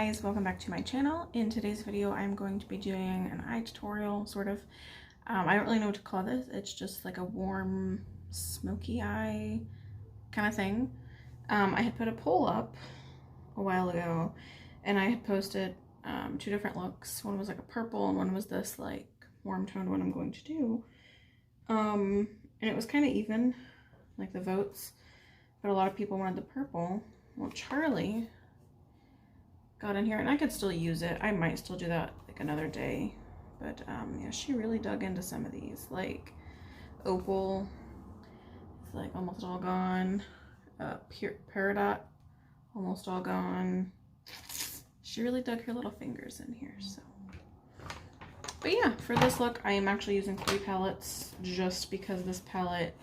guys, welcome back to my channel. In today's video I'm going to be doing an eye tutorial, sort of. I don't really know what to call this. It's just like a warm smoky eye kind of thing. I had put a poll up a while ago and I had posted two different looks. One was like a purple and one was this like warm toned one I'm going to do. And it was kind of even, like the votes, but a lot of people wanted the purple. Well, Charlie got in here, and I could still use it. I might still do that like another day, but yeah, she really dug into some of these. Like Opal, it's like almost all gone. Peridot, almost all gone. She really dug her little fingers in here. So, but yeah, for this look, I am actually using 3 palettes just because this palette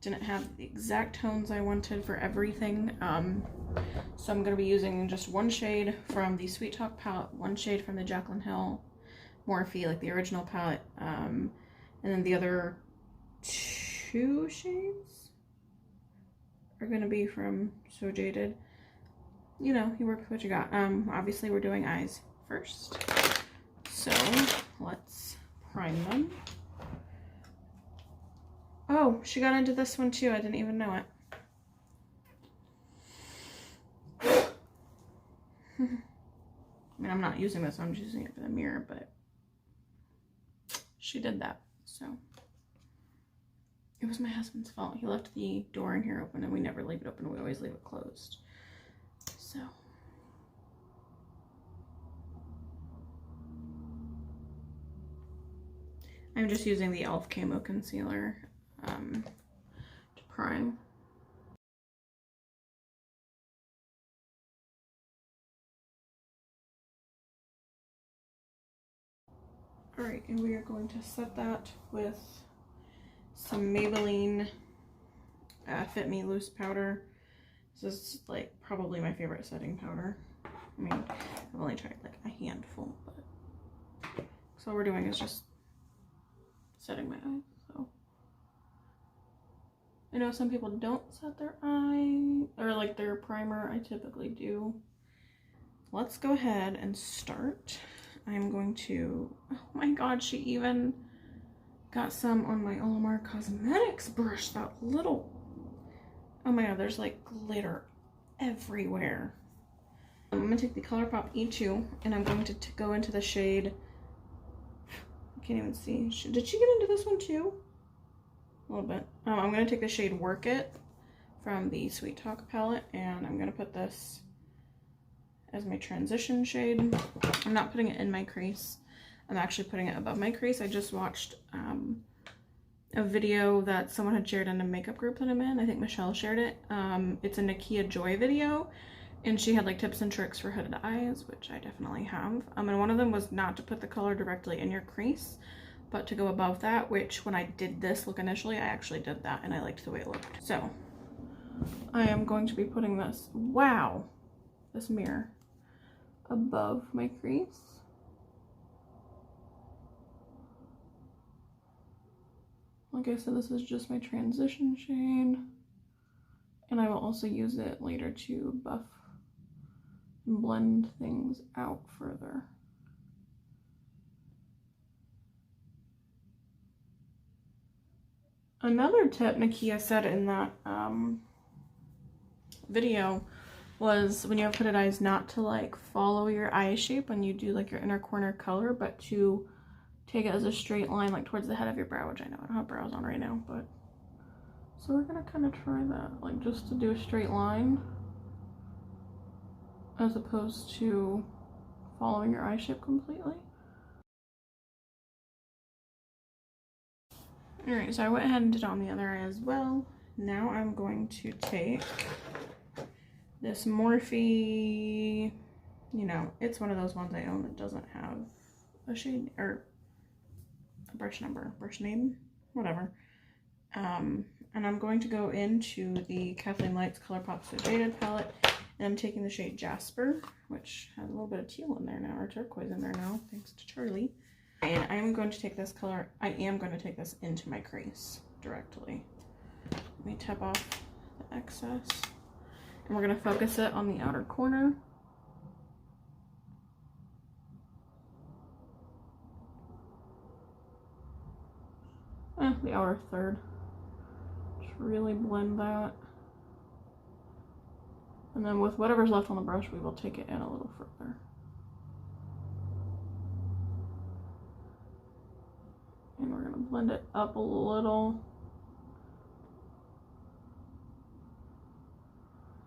didn't have the exact tones I wanted for everything. So I'm going to be using just one shade from the Sweet Talk palette, one shade from the Jaclyn Hill Morphe, like the original palette, and then the other 2 shades are going to be from So Jaded. You know, you work with what you got. Obviously we're doing eyes first, so let's prime them. Oh, she got into this one too. I didn't even know it. I mean, I'm not using this. I'm just using it for the mirror, but she did that. So it was my husband's fault. He left the door in here open, and we never leave it open. We always leave it closed. So I'm just using the e.l.f. Camo concealer to prime. Alright, and we are going to set that with some Maybelline Fitme loose powder. This is like probably my favorite setting powder. I mean, I've only tried like a handful, but so all we're doing is just setting my eyes. So I know some people don't set their eye or like their primer. I typically do. Let's go ahead and start. I'm going to, oh my god, she even got some on my Alamar Cosmetics brush. That little, oh my god, there's like glitter everywhere. I'm going to take the Colourpop E2 and I'm going to go into the shade, I can't even see. Did she get into this one too? A little bit. I'm going to take the shade Work It from the Sweet Talk palette, and I'm going to put this as my transition shade. I'm not putting it in my crease. I'm actually putting it above my crease. I just watched a video that someone had shared in a makeup group that I'm in. I think Michelle shared it. It's a Nakia Joy video, and she had like tips and tricks for hooded eyes, which I definitely have. And one of them was not to put the color directly in your crease, but to go above that, which when I did this look initially, I actually did that and I liked the way it looked. So I am going to be putting this, wow, this mirror above my crease. Like I said, this is just my transition shade, and I will also use it later to buff and blend things out further. Another tip Nakia said in that video was when you have hooded eyes not to like follow your eye shape when you do like your inner corner color, but to take it as a straight line like towards the head of your brow, which I know I don't have brows on right now, but so we're gonna kind of try that, like just to do a straight line as opposed to following your eye shape completely. Alright, so I went ahead and did it on the other eye as well. Now I'm going to take this Morphe, you know, it's one of those ones I own that doesn't have a shade or a brush number, brush name, whatever. And I'm going to go into the Kathleen Lights Colourpop So Jaded palette, and I'm taking the shade Jasper, which has a little bit of teal in there now, or turquoise in there now, thanks to Charlie. And I'm going to take this color, I am going to take this into my crease directly. Let me tap off the excess. And we're going to focus it on the outer corner. the outer third. Just really blend that. And then with whatever's left on the brush, we will take it in a little further. And we're gonna blend it up a little.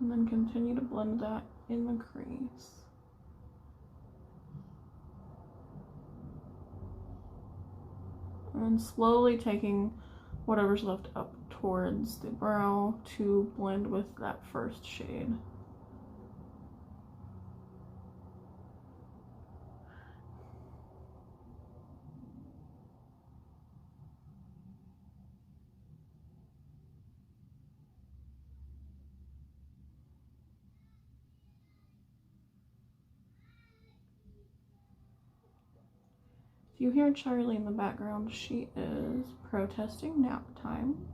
And then continue to blend that in the crease. And slowly taking whatever's left up towards the brow to blend with that first shade. If you hear Charlie in the background, she is protesting nap time.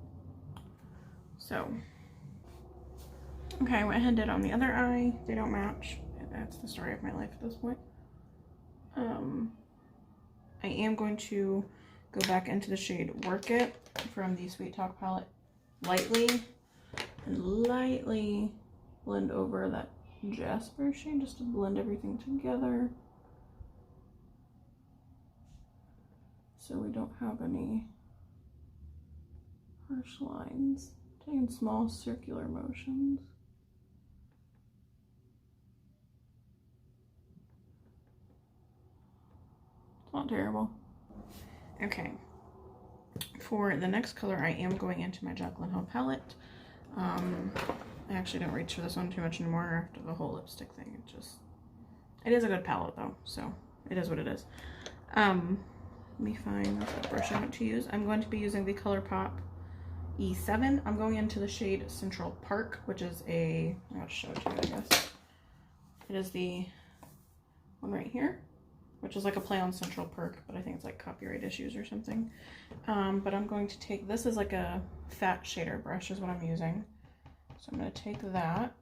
So, okay, I went ahead and did on the other eye. They don't match. That's the story of my life at this point. I am going to go back into the shade Work It from the Sweet Talk palette lightly, and lightly blend over that Jasper shade just to blend everything together. So we don't have any harsh lines. Taking small circular motions. It's not terrible. Okay. For the next color, I am going into my Jaclyn Hill palette. I actually don't reach for this one too much anymore after the whole lipstick thing. It is a good palette though, so it is what it is. Let me find the brush I want to use. I'm going to be using the Colourpop E7. I'm going into the shade Central Park, which is I'll show it to you, I guess. It is the one right here, which is like a play on Central Park, but I think it's like copyright issues or something. But I'm going to take, this is like a fat shader brush is what I'm using. So I'm going to take that.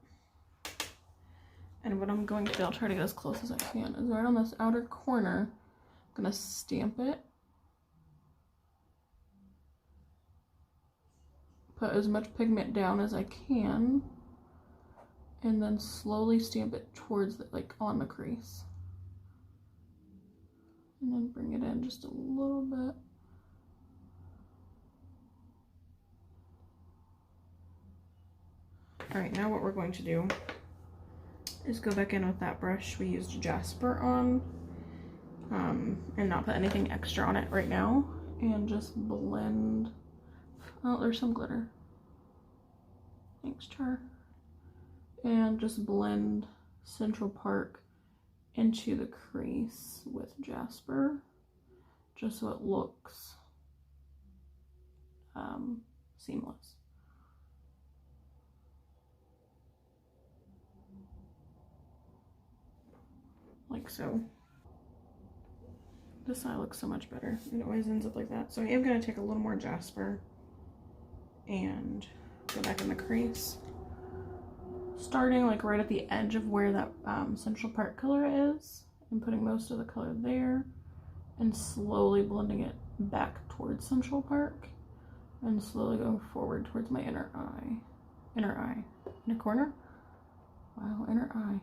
And what I'm going to do, I'll try to get as close as I can, is right on this outer corner. I'm going to stamp it. Put as much pigment down as I can, and then slowly stamp it towards the, like on the crease. And then bring it in just a little bit. All right, now what we're going to do is go back in with that brush we used Jasper on, and not put anything extra on it right now, and just blend. Oh, there's some glitter. Thanks, Char. And just blend Central Park into the crease with Jasper, just so it looks seamless. Like so. This eye looks so much better. It always ends up like that. So I am going to take a little more Jasper and go back in the crease, starting like right at the edge of where that Central Park color is, and putting most of the color there, and slowly blending it back towards Central Park, and slowly going forward towards my inner corner. Wow, inner eye.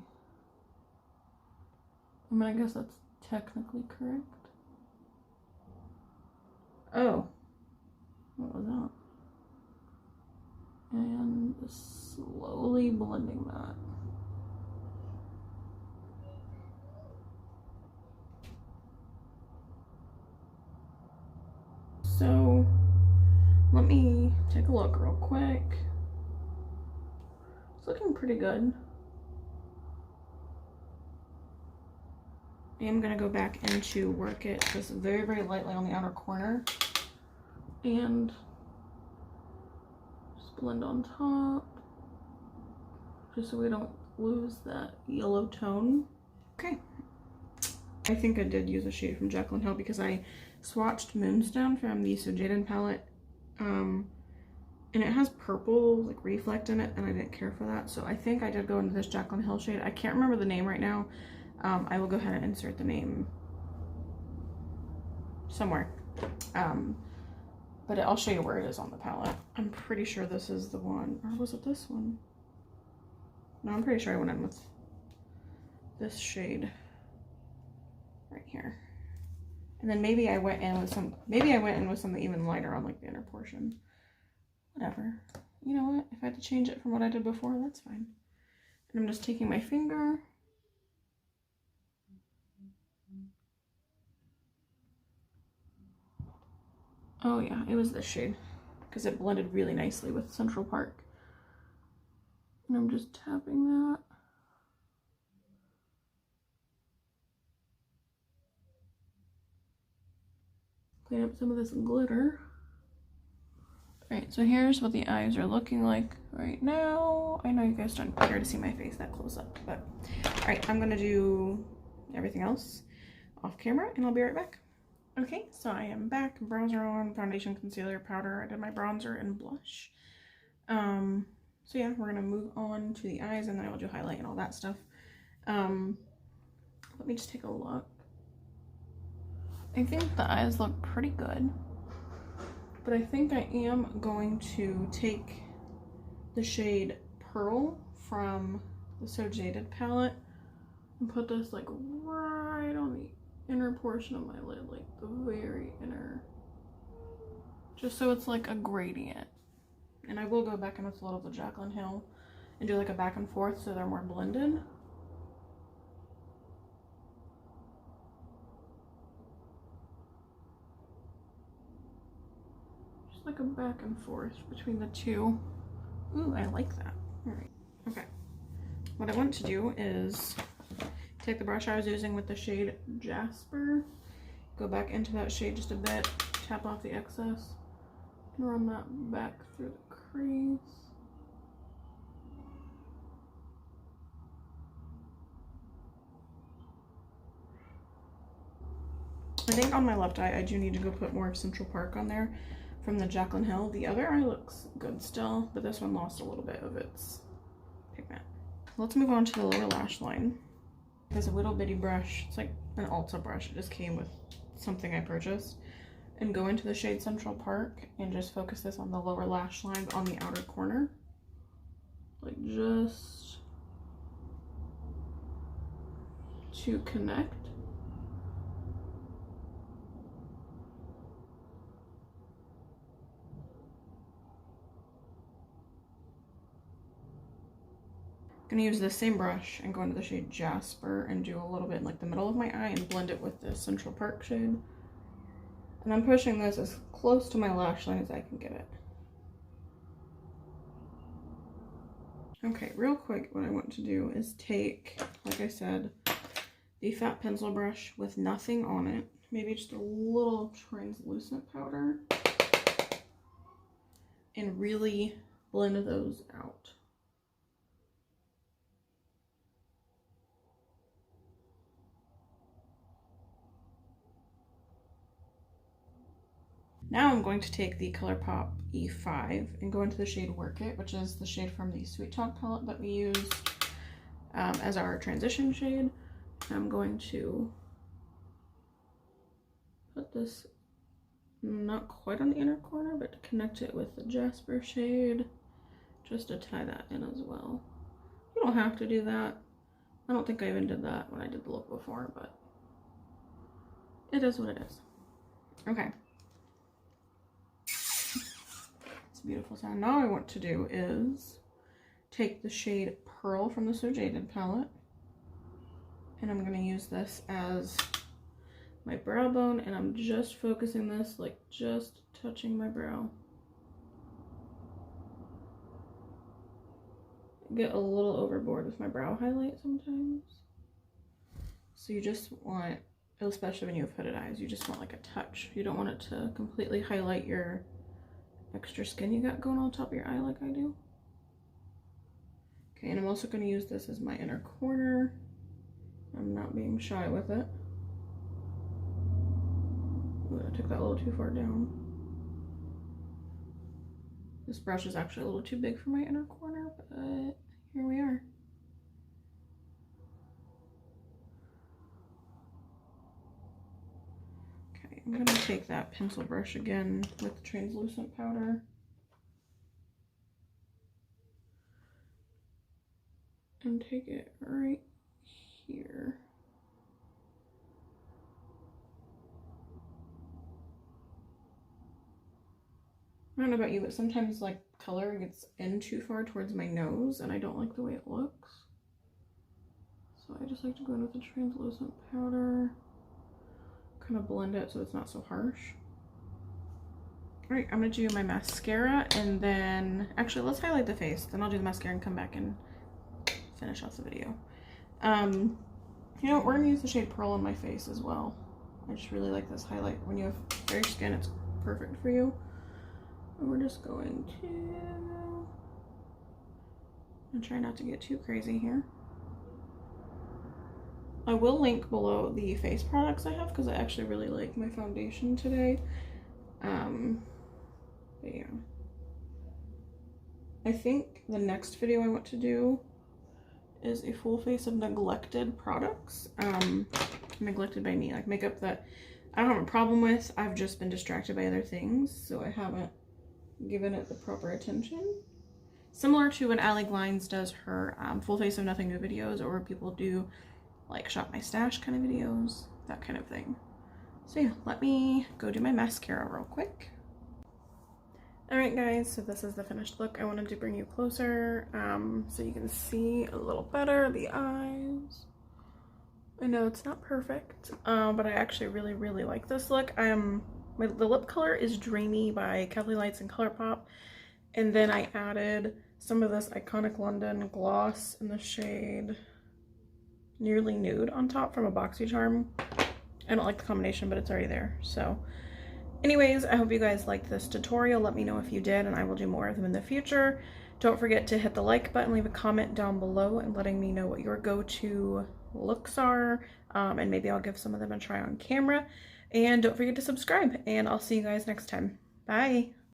I mean, I guess that's technically correct. Oh, what was that? And slowly blending that. So let me take a look real quick. It's looking pretty good. I am gonna go back into Work It just very, very lightly on the outer corner, and just blend on top, just so we don't lose that yellow tone. Okay. I think I did use a shade from Jaclyn Hill because I swatched Moonstone from the So Jaden palette, and it has purple like reflect in it, and I didn't care for that, so I think I did go into this Jaclyn Hill shade. I can't remember the name right now. I will go ahead and insert the name somewhere. but I'll show you where it is on the palette. I'm pretty sure this is the one, or was it this one? No, I'm pretty sure I went in with this shade right here. And then maybe I went in with something even lighter on like the inner portion. Whatever. You know what? If I had to change it from what I did before, that's fine. And I'm just taking my finger. Oh yeah, it was this shade because it blended really nicely with Central Park. And I'm just tapping that. Clean up some of this glitter. Alright, so here's what the eyes are looking like right now. I know you guys don't care to see my face that close up, but alright, I'm gonna do everything else off camera and I'll be right back. Okay, so I am back. Bronzer on, foundation, concealer, powder. I did my bronzer and blush. So yeah, we're gonna move on to the eyes and then I'll do highlight and all that stuff. Let me just take a look. I think the eyes look pretty good. But I think I am going to take the shade Pearl from the So Jaded palette and put this like right on the inner portion of my lid, like the very inner, just so it's like a gradient. And I will go back in with a little of the Jaclyn Hill and do like a back and forth so they're more blended. Like a back and forth between the two. Ooh, I like that. All right. Okay. What I want to do is take the brush I was using with the shade Jasper, go back into that shade just a bit, tap off the excess, and run that back through the crease. I think on my left eye, I do need to go put more of Central Park on there from the Jaclyn Hill. The other eye looks good still, but this one lost a little bit of its pigment. Let's move on to the lower lash line. There's a little bitty brush. It's like an Ulta brush. It just came with something I purchased. And go into the shade Central Park and just focus this on the lower lash line on the outer corner. Like just to connect. I'm gonna use the same brush and go into the shade Jasper and do a little bit in like the middle of my eye and blend it with the Central Park shade. And I'm pushing this as close to my lash line as I can get it. Okay, real quick, what I want to do is take, like I said, the fat pencil brush with nothing on it, maybe just a little translucent powder, and really blend those out. Now I'm going to take the Colourpop E5 and go into the shade Work It, which is the shade from the Sweet Talk palette that we used as our transition shade. I'm going to put this not quite on the inner corner, but to connect it with the Jasper shade, just to tie that in as well. You don't have to do that. I don't think I even did that when I did the look before, but it is what it is. Okay. Beautiful sound. Now I want to do is take the shade Pearl from the So Jaded palette and I'm going to use this as my brow bone, and I'm just focusing this, like just touching my brow. I get a little overboard with my brow highlight sometimes, so you just want, especially when you have hooded eyes, you just want like a touch. You don't want it to completely highlight your extra skin you got going on top of your eye like I do. Okay, and I'm also going to use this as my inner corner. I'm not being shy with it. Ooh, I took that a little too far down. This brush is actually a little too big for my inner corner, but here we are. Okay, I'm going to take that pencil brush again with the translucent powder. And take it right here. I don't know about you, but sometimes like color gets in too far towards my nose and I don't like the way it looks. So I just like to go in with the translucent powder, kind of blend it so it's not so harsh. All right, I'm gonna do my mascara and then, actually let's highlight the face, then I'll do the mascara and come back and finish off the video. You know, we're gonna use the shade Pearl on my face as well. I just really like this highlight. When you have fair skin, it's perfect for you. And we're just going to, and try not to get too crazy here. I will link below the face products I have because I actually really like my foundation today. But yeah. I think the next video I want to do is a full face of neglected products. Neglected by me, like makeup that I don't have a problem with. I've just been distracted by other things, so I haven't given it the proper attention. Similar to when Allie Glines does her full face of nothing new videos, or people do like shop my stash kind of videos, that kind of thing. So yeah, let me go do my mascara real quick. Alright guys, so this is the finished look. I wanted to bring you closer so you can see a little better the eyes. I know it's not perfect, but I actually really like this look. The lip color is Dreamy by Kathleen Lights and Colourpop, and then I added some of this Iconic London gloss in the shade Nearly Nude on top from a BoxyCharm. I don't like the combination, but it's already there. So anyways, I hope you guys liked this tutorial. Let me know if you did, and I will do more of them in the future. Don't forget to hit the like button, leave a comment down below and letting me know what your go-to looks are, and maybe I'll give some of them a try on camera. And don't forget to subscribe, and I'll see you guys next time. Bye!